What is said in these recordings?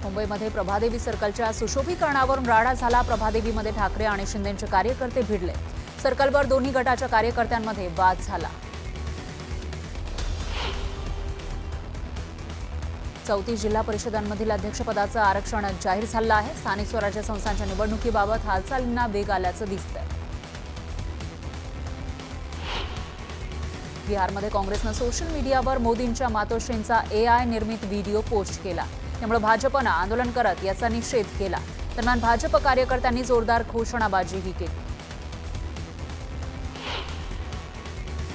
मुंबईमध्ये प्रभादेवी सर्कलच्या सुशोभीकरणावरून राडा झाला। प्रभादेवीमध्ये ठाकरे आणि शिंदेचे कार्यकर्ते भिडले। सर्कलवर दोन्ही गटाच्या कार्यकर्त्यांमध्ये वाद झाला। चौथी जिल्हा परिषदांमधील अध्यक्षपदाचं आरक्षण जाहीर झालं आहे। स्थानिक स्वराज्य संस्थांच्या निवडणुकीबाबत हालचालींना वेग आल्याचं दिसतंय। बिहारमध्ये काँग्रेसनं सोशल मीडियावर मोदींच्या मातोश्रींचा AI निर्मित व्हिडिओ पोस्ट केला। त्यामुळे भाजपनं आंदोलन करत याचा निषेध केला। दरम्यान भाजप कार्यकर्त्यांनी जोरदार घोषणाबाजीही केली।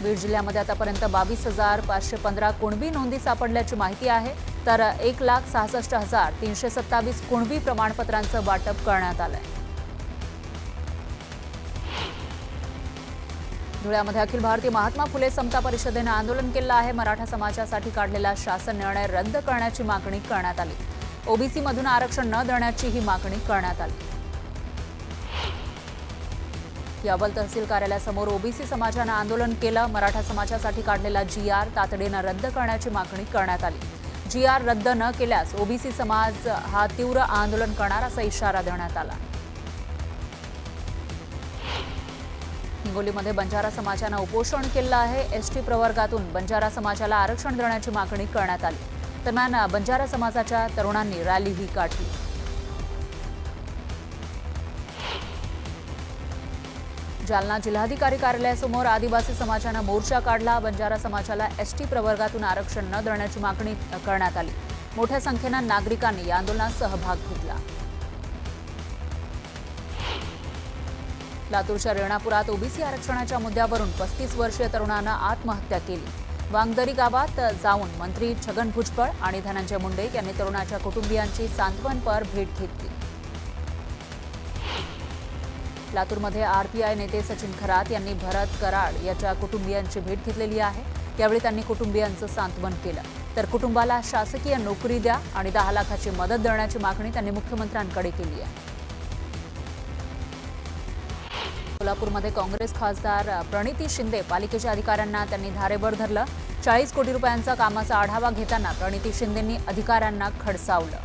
बीड जिल्ह्यामध्ये आतापर्यंत 22,515 कुणबी नोंदी सापडल्याची माहिती आहे, तर 1,66,327 कुणबी प्रमाणपत्रांचं वाटप करण्यात आलंय। धुळ्यामध्ये अखिल भारतीय महात्मा फुले समता परिषदेनं आंदोलन केलं आहे। मराठा समाजासाठी काढलेला शासन निर्णय रद्द करण्याची मागणी करण्यात आली। ओबीसी मधून आरक्षण न देण्याचीही मागणी करण्यात आली। यावल तहसील कार्यालयासमोर ओबीसी समाजानं आंदोलन केलं। मराठा समाजासाठी काढलेला GR तातडीनं रद्द करण्याची मागणी करण्यात आली। GR रद्द न केल्यास ओबीसी समाज हा तीव्र आंदोलन करणार असा इशारा देण्यात आला। हिंगोलीमध्ये बंजारा समाजानं उपोषण केलं आहे। ST प्रवर्गातून बंजारा समाजाला आरक्षण देण्याची मागणी करण्यात आली। दरम्यान बंजारा समाजाच्या तरुणांनी रॅलीही काढली। जालना जिल्हाधिकारी कार्यालयासमोर आदिवासी समाजानं मोर्चा काढला। बंजारा समाजाला ST प्रवर्गातून आरक्षण न देण्याची मागणी करण्यात आली। मोठ्या संख्येनं नागरिकांनी या आंदोलनात सहभाग घेतला। लातूरच्या रेणापुरात ओबीसी आरक्षणाच्या मुद्द्यावरून 35 वर्षीय तरुणानं आत्महत्या केली। वांगदरी गावात जाऊन मंत्री छगन भुजबळ आणि धनंजय मुंडे यांनी तरुणाच्या कुटुंबियांची सांत्वनपर भेट घेतली। लातूरमध्ये RPI नेते सचिन खरात यांनी भरत कराड याच्या कुटुंबियांची भेट घेतलेली आहे। यावेळी त्यांनी कुटुंबियांचं सांत्वन केलं, तर कुटुंबाला शासकीय नोकरी द्या आणि 10 लाखाची मदत देण्याची मागणी त्यांनी मुख्यमंत्र्यांकडे केली आहे। कोल्हापूरमध्ये काँग्रेस खासदार प्रणिती शिंदे पालिकेच्या अधिकाऱ्यांना त्यांनी धारेवर धरलं। 40 कोटी रुपयांचा कामाचा आढावा घेताना प्रणिती शिंदेंनी अधिकाऱ्यांना खडसावलं।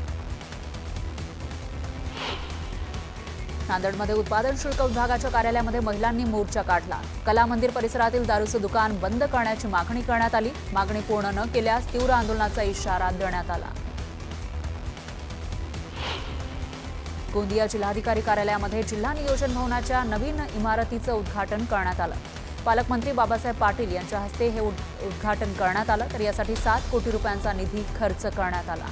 नांदेडमध्ये उत्पादन शुल्क विभागाच्या कार्यालयामध्ये महिलांनी मोर्चा काढला। कला मंदिर परिसरातील दारूचं दुकान बंद करण्याची मागणी करण्यात आली। मागणी पूर्ण न केल्यास तीव्र आंदोलनाचा इशारा देण्यात आला। गोंदिया जिल्हाधिकारी कार्यालयामध्ये जिल्हा नियोजन भवनाच्या नवीन इमारतीचं उद्घाटन करण्यात आलं। पालकमंत्री बाबासाहेब पाटील यांच्या हस्ते हे उद्घाटन करण्यात आलं, तर यासाठी 7 कोटी रुपयांचा निधी खर्च करण्यात आला।